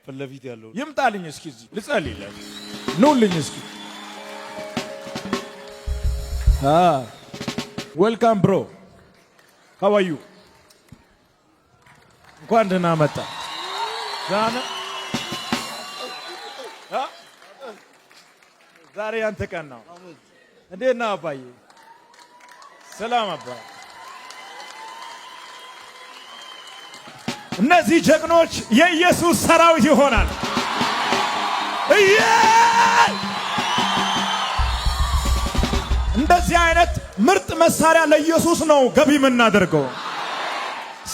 ፍለፊት ያለው ይምጣልኝ እስኪ እዚህ ልጸልይልህ ኑልኝ እስኪ ዌልካም ብሮ ሃው አር ዩ እንኳን ደህና መጣ ዛና ዛሬ አንተ ቀን ነው እንዴት ነህ አባዬ ሰላም አባዬ እነዚህ ጀግኖች የኢየሱስ ሰራዊት ይሆናል እንደዚህ አይነት ምርጥ መሳሪያ ለኢየሱስ ነው ገቢ የምናደርገው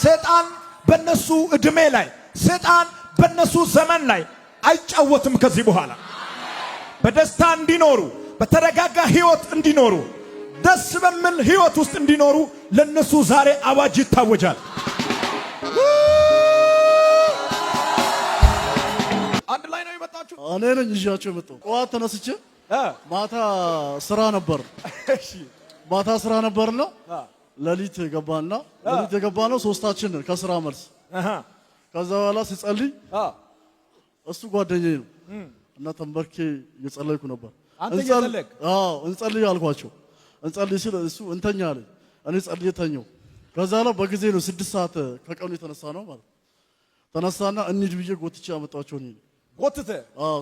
ሰይጣን በነሱ እድሜ ላይ ሰይጣን በነሱ ዘመን ላይ አይጫወትም ከዚህ በኋላ በደስታ እንዲኖሩ በተረጋጋ ህይወት እንዲኖሩ ደስ በሚል ህይወት ውስጥ እንዲኖሩ ለነሱ ዛሬ አዋጅ ይታወጃል አንድ ላይ ነው የመጣችሁ እኔ ነኝ ይዣቸው የመጣው ቋት ተነስቼ ማታ ስራ ነበር እሺ ማታ ስራ ነበርና ለሊት የገባነው ሶስታችን ከስራ መልስ ከዛ በኋላ ሲጸልይ እሱ ጓደኛዬ ነው እና ተንበርኬ እየጸለይኩ ነበር አንተ እየጸለይክ እንጸልይ አልኳቸው እንጸልይ ሲል እሱ እንተኛ አለኝ እኔ ጸልዬ ተኛው ከዛ ላይ በጊዜ ነው 6 ሰዓት ከቀኑ የተነሳ ነው ማለት ተነሳና እንሂድ ብዬ ጎትቼ አመጣቸው ነው ጎትተ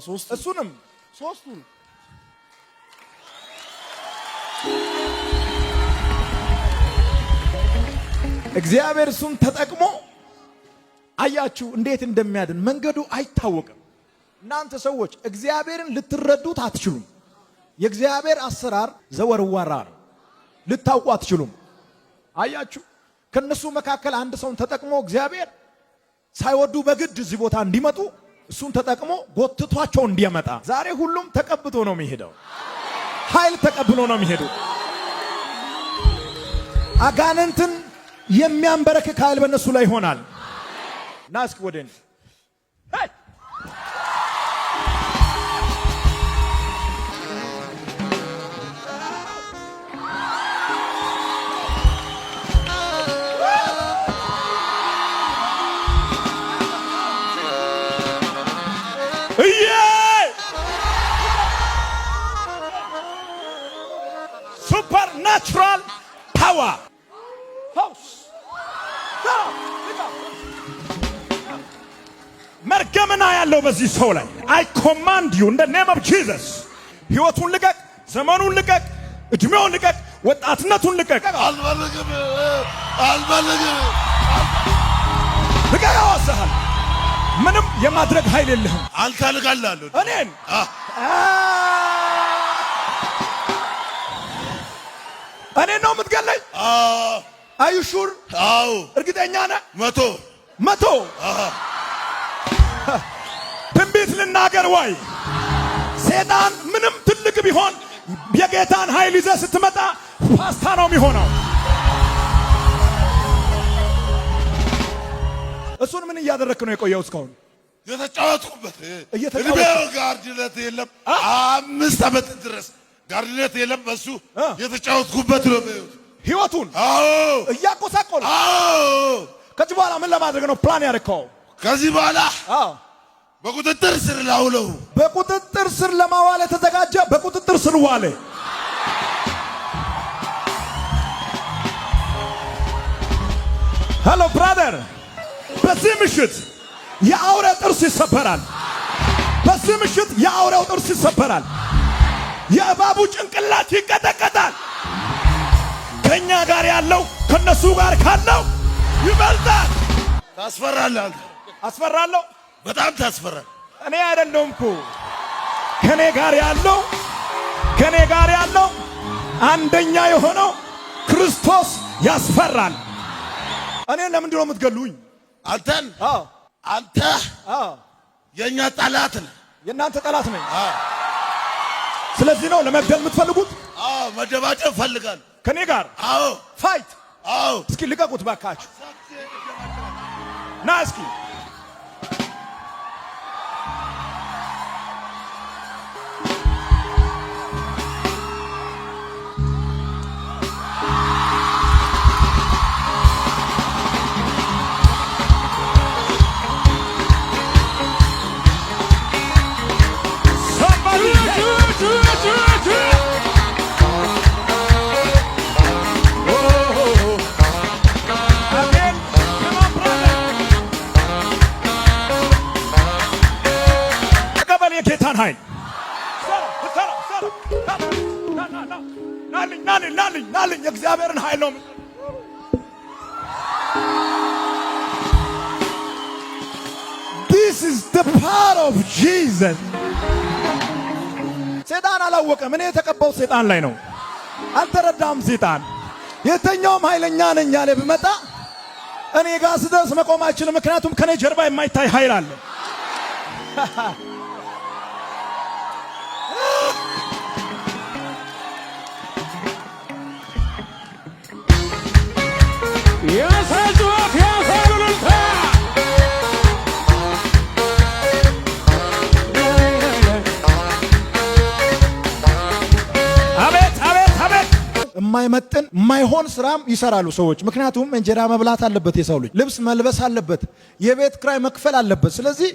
ሶስት እሱንም ሶስቱን እግዚአብሔር እሱን ተጠቅሞ አያችሁ እንዴት እንደሚያድን መንገዱ አይታወቅም እናንተ ሰዎች እግዚአብሔርን ልትረዱት አትችሉም የእግዚአብሔር አሰራር ዘወርዋራ ነው ልታውቁ አትችሉም አያችሁ ከነሱ መካከል አንድ ሰውን ተጠቅሞ እግዚአብሔር ሳይወዱ በግድ እዚህ ቦታ እንዲመጡ እሱን ተጠቅሞ ጎትቷቸው እንዲያመጣ ዛሬ ሁሉም ተቀብቶ ነው የሚሄደው ኃይል ተቀብሎ ነው የሚሄደው አጋንንትን የሚያንበረክክ ኃይል በእነሱ ላይ ይሆናል ናስክ ወደን supernatural power house መርገምና ያለው በዚህ ሰው ላይ I command you in the name of Jesus ህይወቱን ልቀቅ ዘመኑን ልቀቅ እድሜውን ልቀቅ ወጣትነቱን ልቀቅ አልፈልግም ልቀቅ አዋሰሃል ምንም የማድረግ ኃይል የለህም አንተ ልቀላለሁ እኔን ነው የምትገለኝ Are you sure አዎ እርግጠኛ ነህ 100 ትንቢት ልናገር ወይ ሰይጣን ምንም ትልቅ ቢሆን የጌታን ኃይል ይዘህ ስትመጣ ፓስታ ነው የሚሆነው እሱን ምን እያደረክ ነው የቆየው እስካሁን የተጫወትኩበት እድሜው ጋርድነት የለም 5 ዓመት ድረስ ጋርድነት የለም በሱ የተጫወትኩበት ነው ህይወቱን እያቆሳቆለ ከዚህ በኋላ ምን ለማድረግ ነው ፕላን ያደረከው ከዚህ በኋላ በቁጥጥር ስር ላውለው በቁጥጥር ስር ለማዋል የተዘጋጀ በቁጥጥር ስር ዋለ ሄሎ ብራዘር በዚህ ምሽት የአውሬ ጥርስ ይሰበራል በዚህ ምሽት የአውሬው ጥርስ ይሰበራል የእባቡ ጭንቅላት ይቀጠቀጣል ከኛ ጋር ያለው ከነሱ ጋር ካለው ይበልጣል ታስፈራለህ አስፈራለሁ በጣም ታስፈራለህ እኔ አይደለሁም እኮ ከኔ ጋር ያለው አንደኛ የሆነው ክርስቶስ ያስፈራል እኔ ለምንድን ነው የምትገሉኝ አንተን አንተ የኛ ጠላት ነህ የናንተ ጠላት ነኝ ስለዚህ ነው ለመግደል የምትፈልጉት መደባደብ ፈልጋለሁ ከኔ ጋር ፋይት እስኪ ልቀቁት ባካችሁ ና እስኪ የጌታን ኃይል ናልኝ የእግዚአብሔርን ኃይል ነው። This is the power of Jesus. ሰይጣን አላወቀም። እኔ የተቀባው ሰይጣን ላይ ነው። አልተረዳም። ሰይጣን የተኛውም ኃይለኛ ነኝ ያለ ቢመጣ እኔ ጋር ስደርስ መቆም አይችልም። ምክንያቱም ከኔ ጀርባ የማይታይ ኃይል አለ። የማይመጥን የማይሆን ስራም ይሰራሉ ሰዎች። ምክንያቱም እንጀራ መብላት አለበት፣ የሰው ልጅ ልብስ መልበስ አለበት፣ የቤት ክራይ መክፈል አለበት። ስለዚህ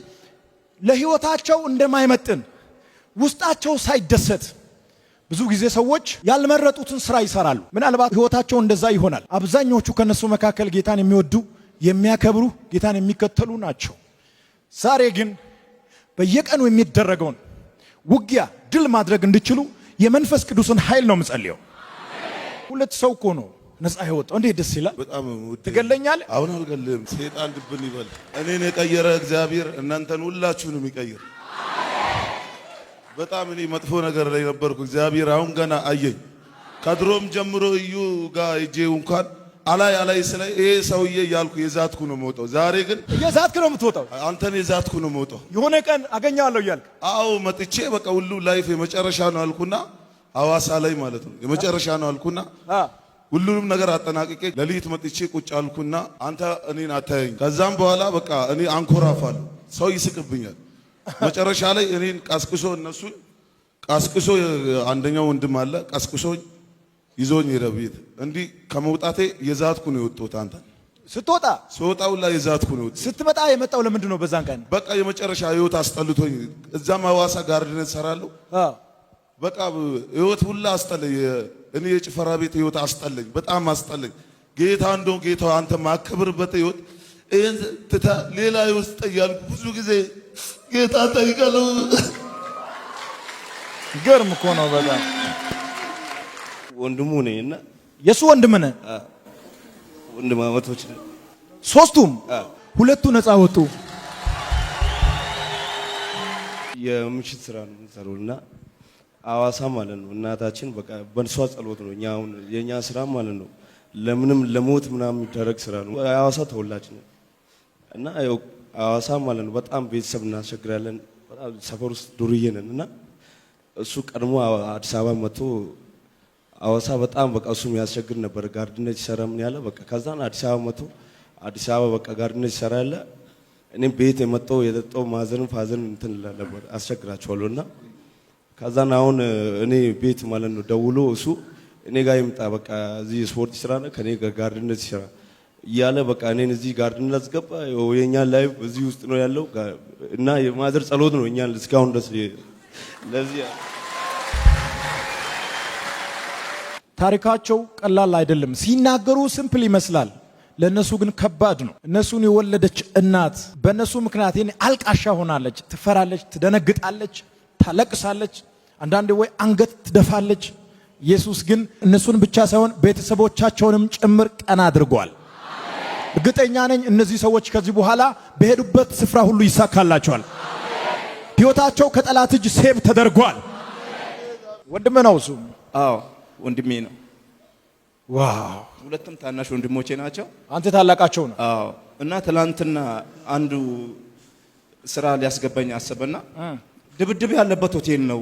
ለህይወታቸው እንደማይመጥን ውስጣቸው ሳይደሰት ብዙ ጊዜ ሰዎች ያልመረጡትን ስራ ይሰራሉ። ምናልባት ህይወታቸው እንደዛ ይሆናል። አብዛኞቹ ከነሱ መካከል ጌታን የሚወዱ የሚያከብሩ ጌታን የሚከተሉ ናቸው። ዛሬ ግን በየቀኑ የሚደረገውን ውጊያ ድል ማድረግ እንዲችሉ የመንፈስ ቅዱስን ኃይል ነው የምጸልየው። ሁለት ሰው እኮ ነው ነፃ ህይወት እንዴት ደስ ይላል። በጣም ትገለኛለህ? አሁን አልገልም። ሰይጣን ድብን ይበል። እኔን የቀየረ እግዚአብሔር እናንተን ሁላችሁንም ይቀይር። በጣም እኔ መጥፎ ነገር ላይ ነበርኩ። እግዚአብሔር አሁን ገና አየኝ። ከድሮም ጀምሮ እዩ ጋር እጄ እንኳን አላይ ስለ ይሄ ሰውዬ እያልኩ የዛትኩ ነው የምወጣው። ዛሬ ግን የዛትክ ነው የምትወጣው። አንተን የዛትኩ ነው የምወጣው። የሆነ ቀን አገኛለሁ እያልክ አዎ መጥቼ በቃ ሁሉ ላይፍ የመጨረሻ ነው አልኩና ሐዋሳ ላይ ማለት ነው የመጨረሻ ነው አልኩና ሁሉንም ነገር አጠናቅቄ ለሊት መጥቼ ቁጭ አልኩና አንተ እኔን አታየኝ። ከዛም በኋላ በቃ እኔ አንኮራፋለሁ፣ ሰው ይስቅብኛል። መጨረሻ ላይ እኔን ቀስቅሶ እነሱን ቀስቅሶ አንደኛው ወንድም አለ ቀስቅሶኝ ይዞኝ ሄደ ቤት። እንዲህ ከመውጣቴ የዛትኩ ነው የወጣሁት። አንተ ስትወጣው ላይ የዛትኩ ነው። ስትመጣ የመጣው ለምንድን ነው? በዛን ቀን በቃ የመጨረሻ ህይወት አስጠልቶኝ እዛም ሐዋሳ ጋርድነት ሰራለሁ። በቃ ህይወት ሁላ አስጠለኝ። እኔ የጭፈራ ቤት ህይወት አስጠለኝ፣ በጣም አስጠለኝ። ጌታ እንደው ጌታ አንተ ማከብርበት ህይወት ይሄን ትታ ሌላ ህይወት ጠያልኩ። ብዙ ጊዜ ጌታ ጠይቀለው። ገርም እኮ ነው በጣም። ወንድሙ ነኝና የሱ ወንድም ነህ? ወንድማማቾች ነን ሶስቱም። ሁለቱ ነፃ ወጡ። የምሽት ስራ ነው የምንሰራውና ሐዋሳ ማለት ነው። እናታችን በቃ በእሷ ጸሎት ነው። እኛ አሁን የኛ ስራ ማለት ነው ለምንም ለሞት ምናምን የሚደረግ ስራ ነው። ሐዋሳ ተወላጅ ነን እና ያው ሐዋሳ ማለት ነው በጣም ቤተሰብ እናስቸግራለን። በጣም ሰፈር ውስጥ ዱርዬ ነን እና እሱ ቀድሞ አዲስ አበባ መጥቶ ሐዋሳ በጣም በቃ እሱ የሚያስቸግር ነበር። ጋርድነት ይሰራ ምን ያለ በቃ ከዛን አዲስ አበባ መጥቶ አዲስ አበባ በቃ ጋርድነት ይሰራ ያለ እኔም ቤት የመጣው የጠጣው ማዘርን ፋዘርን እንትን ነበር አስቸግራቸዋለሁና ከዛን አሁን እኔ ቤት ማለት ነው ደውሎ እሱ እኔ ጋር ይምጣ በቃ እዚህ ስፖርት ስራ ነው ከኔ ጋር ጋርድነት ይሰራ እያለ በቃ እኔን እዚህ ጋርድነት አስገባ። የኛ ላይፍ እዚህ ውስጥ ነው ያለው እና የማዘር ጸሎት ነው እኛን እስካሁን ድረስ ለዚህ ታሪካቸው ቀላል አይደለም። ሲናገሩ ሲምፕል ይመስላል፣ ለነሱ ግን ከባድ ነው። እነሱን የወለደች እናት በእነሱ ምክንያት አልቃሻ ሆናለች። ትፈራለች፣ ትደነግጣለች፣ ታለቅሳለች፣ አንዳንዴ ወይ አንገት ትደፋለች። ኢየሱስ ግን እነሱን ብቻ ሳይሆን ቤተሰቦቻቸውንም ጭምር ቀና አድርጓል። እርግጠኛ ነኝ እነዚህ ሰዎች ከዚህ በኋላ በሄዱበት ስፍራ ሁሉ ይሳካላቸዋል። ሕይወታቸው ከጠላት እጅ ሴቭ ተደርጓል። ወንድም ነው እሱ? አዎ ወንድሜ ነው። ዋው! ሁለቱም ታናሽ ወንድሞቼ ናቸው። አንተ ታላቃቸው ነው? አዎ። እና ትላንትና አንዱ ስራ ሊያስገባኝ አሰበና ድብድብ ያለበት ሆቴል ነው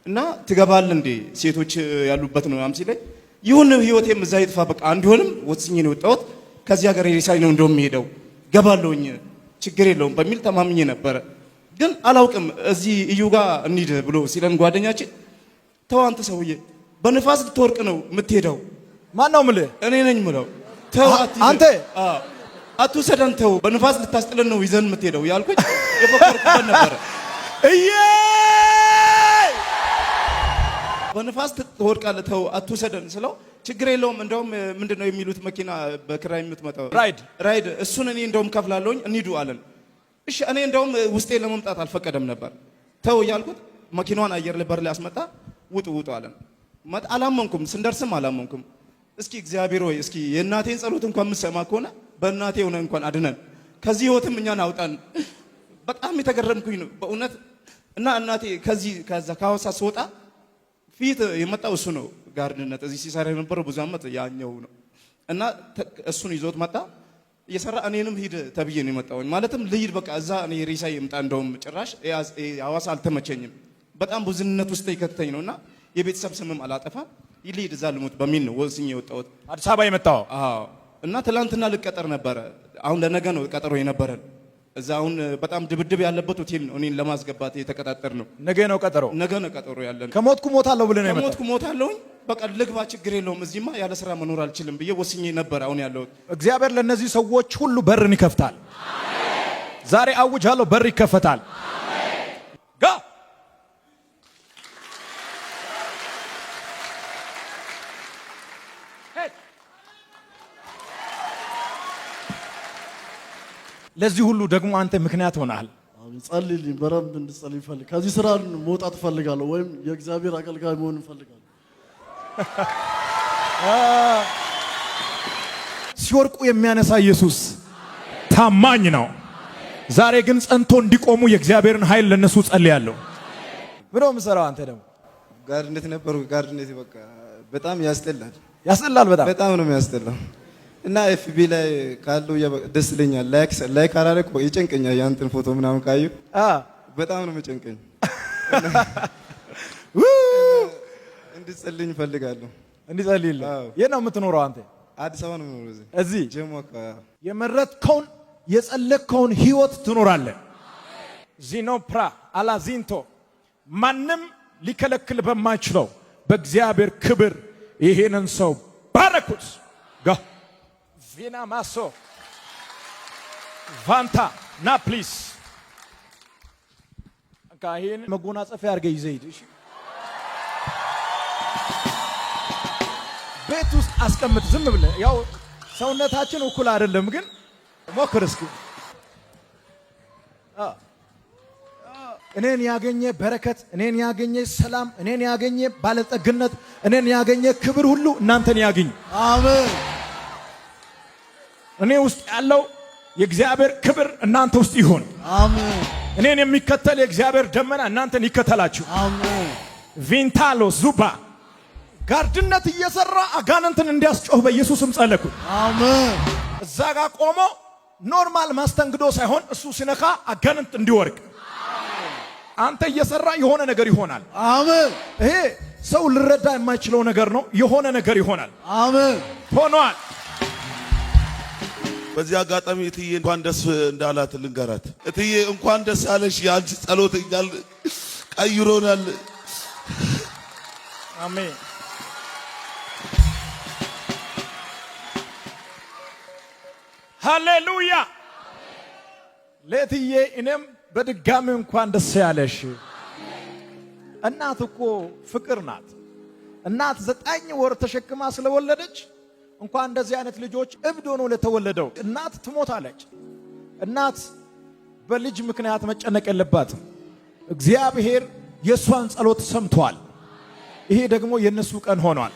እና ትገባለህ እንዴ ሴቶች ያሉበት ነው አምሲ ላይ ይሁን ህይወቴም እዛ ይጥፋ በቃ አንዲሆንም ወስኜ ነው የወጣሁት። ከዚህ ሀገር ሪሳይ ነው እንደውም ሄደው ገባለሁኝ ችግር የለውም በሚል ተማምኜ ነበረ። ግን አላውቅም እዚህ እዩ ጋር እንሂድ ብሎ ሲለን ጓደኛችን ተው አንተ ሰውዬ በንፋስ ልትወርቅ ነው የምትሄደው። ማን ነው የምልህ? እኔ ነኝ የምለው። ተው አንተ አትውሰደን፣ ተው በንፋስ ልታስጥለን ነው ይዘን የምትሄደው ያልኩኝ የፈከርኩበት ነበረ። በንፋስ ትወርቃለህ፣ ተው አትውሰደን ስለው ችግር የለውም እንደውም ምንድነው የሚሉት መኪና በክራይ የምትመጣው ራይድ እሱን እኔ እንደውም ከፍላለሁኝ እንሂዱ አለን። እሺ እኔ እንደውም ውስጤ ለመምጣት አልፈቀደም ነበር። ተው ያልኩት መኪናዋን አየር ላይ በር ላይ አስመጣ። ውጡ ውጡ አለን። አላመንኩም። ስንደርስም አላመንኩም። እስኪ እግዚአብሔር ሆይ እስኪ የእናቴን ጸሎት እንኳን የምትሰማ ከሆነ በእናቴ ሆነ እንኳን አድነን፣ ከዚህ ህይወትም እኛን አውጣን። በጣም የተገረምኩኝ ነው በእውነት። እና እናቴ ከዛ ከሐዋሳ ስወጣ ፊት የመጣው እሱ ነው። ጋርድነት እዚህ ሲሰራ የነበረው ብዙ ዓመት ያኛው ነው። እና እሱን ይዞት መጣ እየሰራ እኔንም ሂድ ተብዬ ነው የመጣሁኝ። ማለትም ልሂድ በቃ እዛ እኔ ሬሳ ይምጣ። እንደውም ጭራሽ ሐዋሳ አልተመቸኝም። በጣም ብዙነት ውስጥ ይከተኝ ነውና የቤተሰብ ስምም አላጠፋም። ይልሂድ እዛ ልሙት በሚል ነው ወስኜ የወጣሁት አዲስ አበባ የመጣው። አዎ። እና ትላንትና ልቀጠር ነበረ። አሁን ለነገ ነው ቀጠሮ የነበረን። እዛ አሁን በጣም ድብድብ ያለበት ሆቴል ነው እኔን ለማስገባት የተቀጣጠር ነው። ነገ ነው ቀጠሮ። ነገ ነው ቀጠሮ ያለን። ከሞትኩ ሞታለሁ ብለህ ነው የመጣው? ከሞትኩ ሞታለሁኝ። በቃ ልግባ፣ ችግር የለውም እዚህማ ያለ ስራ መኖር አልችልም ብዬ ወስኜ ነበር አሁን ያለሁት። እግዚአብሔር ለነዚህ ሰዎች ሁሉ በርን ይከፍታል። ዛሬ አውጃለሁ፣ በር ይከፈታል። ጋ ለዚህ ሁሉ ደግሞ አንተ ምክንያት ሆነሃል። ጸልይልኝ፣ በረም እንድጸልይ ፈልግ። ከዚህ ስራ መውጣት እፈልጋለሁ፣ ወይም የእግዚአብሔር አገልጋይ መሆን እፈልጋለሁ። ሲወርቁ የሚያነሳ ኢየሱስ ታማኝ ነው። ዛሬ ግን ጸንቶ እንዲቆሙ የእግዚአብሔርን ኃይል ለነሱ ጸልያለሁ። ምነው የምሰራው? አንተ ደግሞ ጋርድነት ነበሩ። ጋርድነት በቃ በጣም ያስጠላል። ያስጠላል። በጣም ነው የሚያስጠላው። እና ኤፍቢ ላይ ካለው ደስ ይለኛል። ላይክ አላረኩ ይጨንቀኛል። ያንተን ፎቶ ምናምን ካዩ በጣም ነው የሚጨንቀኝ። እንድጸልኝ እፈልጋለሁ። እንድጸልይልህ? የት ነው የምትኖረው አንተ? አዲስ አበባ ነው የምኖረው። እዚህ ጀሞ አካባቢ። የመረጥከውን የጸለቅከውን ህይወት ትኖራለህ። ዚኖ ፕራ አላዚንቶ ማንም ሊከለክል በማይችለው በእግዚአብሔር ክብር ይሄንን ሰው ባረኩት። ጋ ቪና ማሶ ቫንታ ና ፕሊስ ይሄን መጎናጸፊያ አድርገህ ይዘህ ሂድ። እሺ ቤት ውስጥ አስቀምጥ ዝም ብለህ። ያው ሰውነታችን እኩል አይደለም፣ ግን ሞክር እስኪ። እኔን ያገኘ በረከት፣ እኔን ያገኘ ሰላም፣ እኔን ያገኘ ባለጠግነት፣ እኔን ያገኘ ክብር ሁሉ እናንተን ያገኝ። አሜን። እኔ ውስጥ ያለው የእግዚአብሔር ክብር እናንተ ውስጥ ይሁን። አሜን። እኔን የሚከተል የእግዚአብሔር ደመና እናንተን ይከተላችሁ። አሜን። ቪንታሎ ዙባ ጋርድነት እየሰራ አጋንንትን እንዲያስጮህ በኢየሱስም ጸለይኩ። አሜን። እዛ ጋር ቆሞ ኖርማል ማስተንግዶ ሳይሆን እሱ ሲነካ አጋንንት እንዲወርቅ አንተ እየሰራ የሆነ ነገር ይሆናል። አሜን። ይሄ ሰው ልረዳ የማይችለው ነገር ነው። የሆነ ነገር ይሆናል። አሜን። ሆኗል። በዚህ አጋጣሚ እትዬ እንኳን ደስ እንዳላት ልንገራት። እትዬ እንኳን ደስ አለሽ። የአንቺ ጸሎት እኛን ቀይሮናል። አሜን። ሃሌሉያ። ለእትዬ እኔም በድጋሚ እንኳን ደስ ያለሽ። እናት እኮ ፍቅር ናት። እናት 9 ወር ተሸክማ ስለወለደች እንኳን እንደዚህ አይነት ልጆች እብድ ሆኖ ለተወለደው እናት ትሞታለች። እናት በልጅ ምክንያት መጨነቅ የለባትም። እግዚአብሔር የእሷን ጸሎት ሰምቷል። ይሄ ደግሞ የነሱ ቀን ሆኗል።